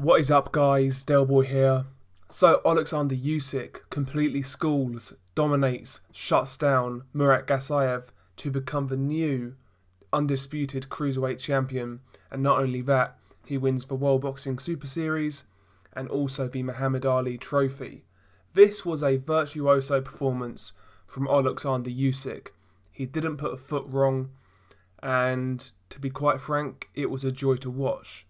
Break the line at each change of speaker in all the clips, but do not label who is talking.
What is up, guys? Delboy here. So Oleksandr Usyk completely schools, dominates, shuts down Murat Gassiev to become the new undisputed cruiserweight champion, and not only that, he wins the World Boxing Super Series and also the Muhammad Ali Trophy. This was a virtuoso performance from Oleksandr Usyk. He didn't put a foot wrong, and to be quite frank, it was a joy to watch.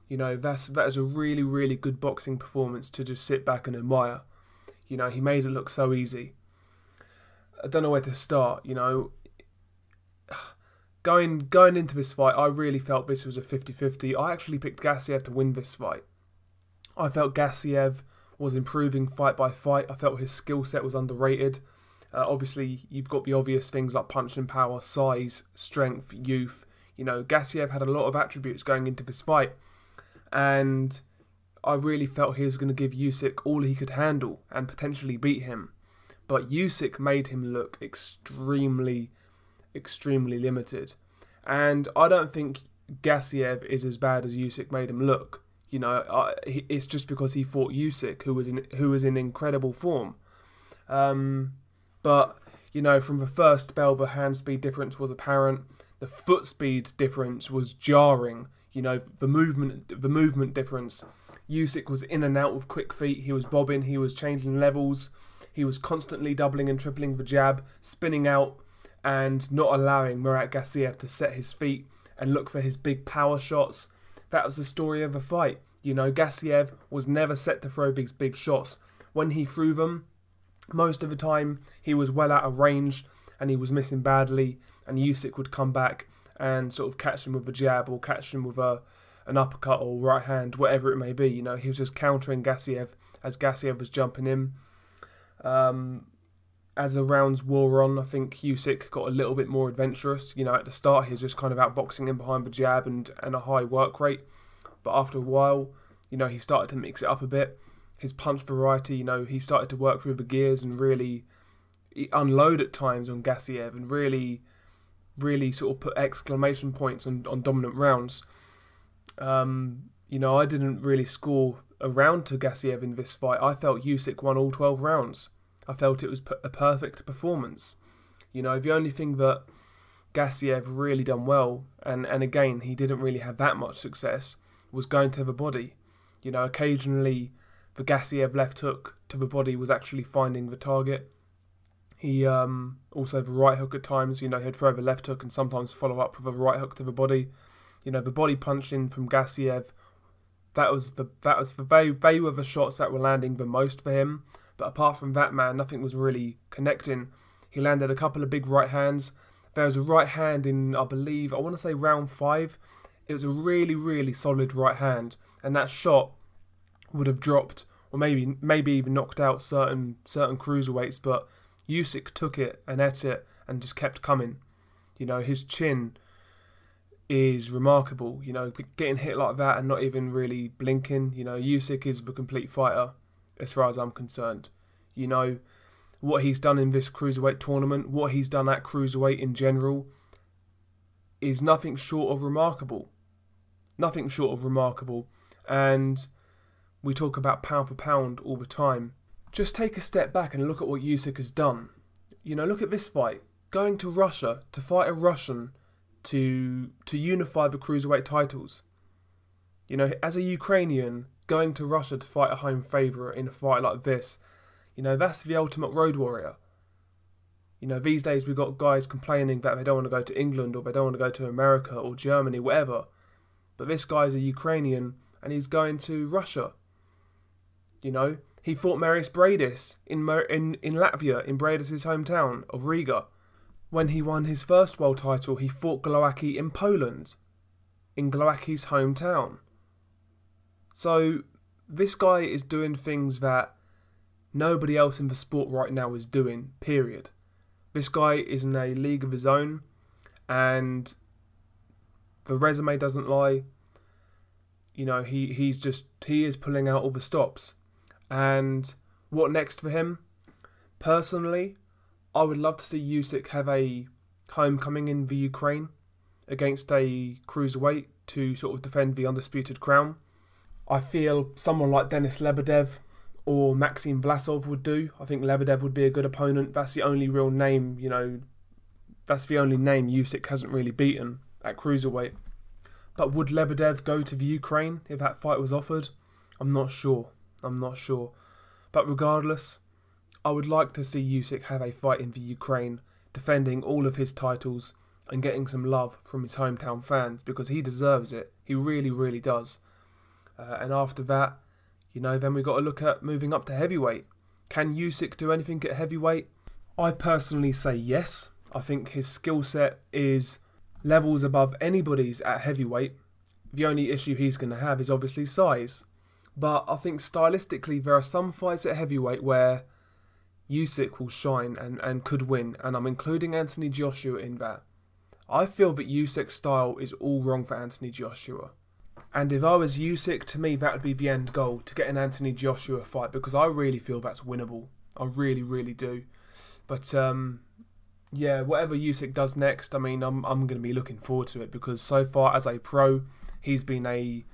You know, that is a really, really good boxing performance to just sit back and admire. You know, he made it look so easy. I don't know where to start, you know. Going into this fight, I really felt this was a 50-50. I actually picked Gassiev to win this fight. I felt Gassiev was improving fight by fight. I felt his skill set was underrated. Obviously, you've got the obvious things like punching power, size, strength, youth. You know, Gassiev had a lot of attributes going into this fight. And I really felt he was going to give Usyk all he could handle and potentially beat him. But Usyk made him look extremely, extremely limited. And I don't think Gassiev is as bad as Usyk made him look. You know, it's just because he fought Usyk, who was in incredible form. But, you know, from the first bell, the hand speed difference was apparent. The foot speed difference was jarring. You know, the movement difference. Usyk was in and out with quick feet. He was bobbing. He was changing levels. He was constantly doubling and tripling the jab, spinning out, and not allowing Murat Gassiev to set his feet and look for his big power shots. That was the story of the fight. You know, Gassiev was never set to throw these big shots. When he threw them, most of the time he was well out of range and he was missing badly, and Usyk would come back and sort of catch him with a jab or catch him with an uppercut or right hand, whatever it may be. You know, he was just countering Gassiev as Gassiev was jumping in. As the rounds wore on, I think Usyk got a little bit more adventurous. You know, at the start he was just kind of outboxing him behind the jab and a high work rate. But after a while, you know, he started to mix it up a bit. His punch variety, you know, he started to work through the gears and really unload at times on Gassiev and really sort of put exclamation points on dominant rounds. You know, I didn't really score a round to Gassiev in this fight. I felt Usyk won all 12 rounds. I felt it was a perfect performance. You know, the only thing that Gassiev really done well, and again, he didn't really have that much success, was going to the body. You know, occasionally the Gassiev left hook to the body was actually finding the target. He also the right hook at times, you know, he'd throw the left hook and sometimes follow up with a right hook to the body. You know, the body punching from Gassiev, they were the shots that were landing the most for him. But apart from that, man, nothing was really connecting. He landed a couple of big right hands. There was a right hand in, I believe, I want to say round 5. It was a really, really solid right hand, and that shot would have dropped or maybe even knocked out certain cruiserweights, but Usyk took it and ate it and just kept coming. You know, his chin is remarkable. You know, getting hit like that and not even really blinking. You know, Usyk is the complete fighter as far as I'm concerned. You know, what he's done in this cruiserweight tournament, what he's done at cruiserweight in general, is nothing short of remarkable. Nothing short of remarkable. And we talk about pound for pound all the time. Just take a step back and look at what Usyk has done. You know, look at this fight. Going to Russia to fight a Russian to unify the cruiserweight titles. You know, as a Ukrainian, going to Russia to fight a home favourite in a fight like this, you know, that's the ultimate road warrior. You know, these days we've got guys complaining that they don't want to go to England or they don't want to go to America or Germany, whatever. But this guy's a Ukrainian and he's going to Russia. You know, he fought Marius Bradis in Latvia, in Bradis' hometown of Riga. When he won his first world title, he fought Glowacki in Poland, in Glowacki's hometown. So this guy is doing things that nobody else in the sport right now is doing, period. This guy is in a league of his own, and the resume doesn't lie. You know, he is pulling out all the stops. And what next for him? Personally, I would love to see Usyk have a homecoming in the Ukraine against a cruiserweight to sort of defend the undisputed crown. I feel someone like Denis Lebedev or Maxim Vlasov would do. I think Lebedev would be a good opponent. That's the only real name, that's the only name Usyk hasn't really beaten at cruiserweight. But would Lebedev go to the Ukraine if that fight was offered? I'm not sure. But regardless, I would like to see Usyk have a fight in the Ukraine, defending all of his titles and getting some love from his hometown fans, because he deserves it. He really, really does. And after that, then we've got to look at moving up to heavyweight. Can Usyk do anything at heavyweight? I personally say yes. I think his skill set is levels above anybody's at heavyweight. The only issue he's going to have is obviously size. But I think stylistically there are some fights at heavyweight where Usyk will shine and could win. And I'm including Anthony Joshua in that. I feel that Usyk's style is all wrong for Anthony Joshua. And if I was Usyk, to me that would be the end goal, to get an Anthony Joshua fight, because I really feel that's winnable. I really, really do. But yeah, whatever Usyk does next, I mean, I'm going to be looking forward to it, because so far as a pro, he's been a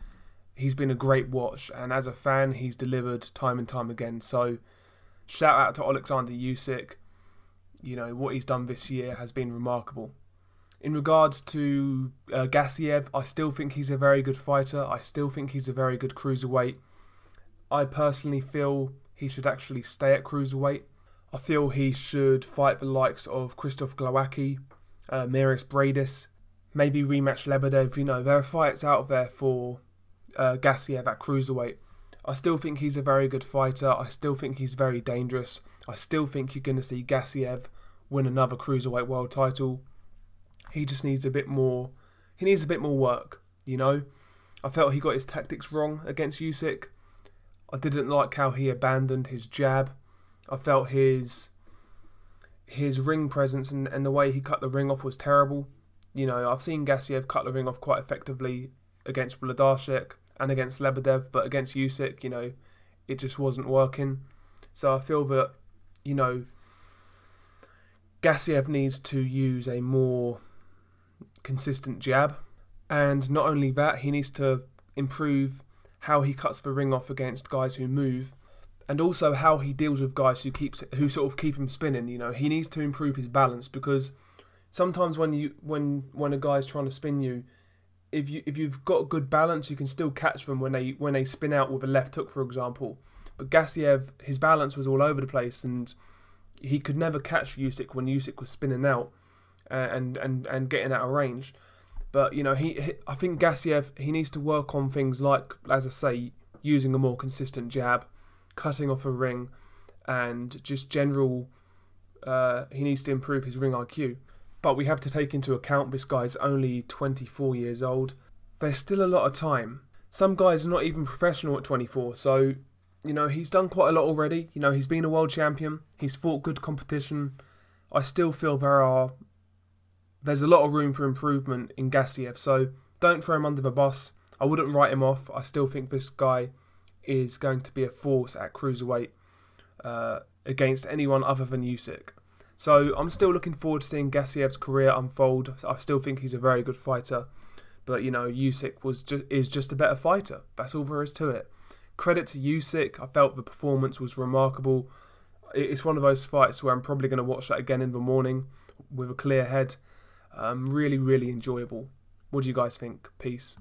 great watch, and as a fan, he's delivered time and time again. So shout out to Oleksandr Usyk. What he's done this year has been remarkable. In regards to Gassiev, I still think he's a very good fighter. I still think he's a very good cruiserweight. I personally feel he should actually stay at cruiserweight. I feel he should fight the likes of Krzysztof Glowacki, Miris Bradis, maybe rematch Lebedev. There are fights out there for Gassiev at cruiserweight. I still think he's a very good fighter. I still think he's very dangerous. I still think you're going to see Gassiev win another cruiserweight world title. He just needs a bit more. He needs a bit more work. I felt he got his tactics wrong against Usyk. I didn't like how he abandoned his jab. I felt his ring presence and the way he cut the ring off was terrible. I've seen Gassiev cut the ring off quite effectively against Wlodarczyk and against Lebedev, but against Usyk, it just wasn't working. So I feel that, Gassiev needs to use a more consistent jab, and not only that, he needs to improve how he cuts the ring off against guys who move, and also how he deals with guys who sort of keep him spinning. He needs to improve his balance, because sometimes when a guy's trying to spin you, if you've got good balance, you can still catch them when they spin out with a left hook, for example. But Gassiev, his balance was all over the place, and he could never catch Usyk when Usyk was spinning out and getting out of range. But I think Gassiev, he needs to work on things like, as I say, using a more consistent jab, cutting off a ring, and just general. He needs to improve his ring IQ. But we have to take into account this guy's only 24 years old. There's still a lot of time. Some guys are not even professional at 24, so he's done quite a lot already. He's been a world champion. He's fought good competition. I still feel there's a lot of room for improvement in Gassiev, so don't throw him under the bus. I wouldn't write him off. I still think this guy is going to be a force at cruiserweight against anyone other than Usyk. So I'm still looking forward to seeing Gassiev's career unfold. I still think he's a very good fighter, but Usyk is just a better fighter. That's all there is to it. Credit to Usyk. I felt the performance was remarkable. It's one of those fights where I'm probably going to watch that again in the morning with a clear head. Really, really enjoyable. What do you guys think? Peace.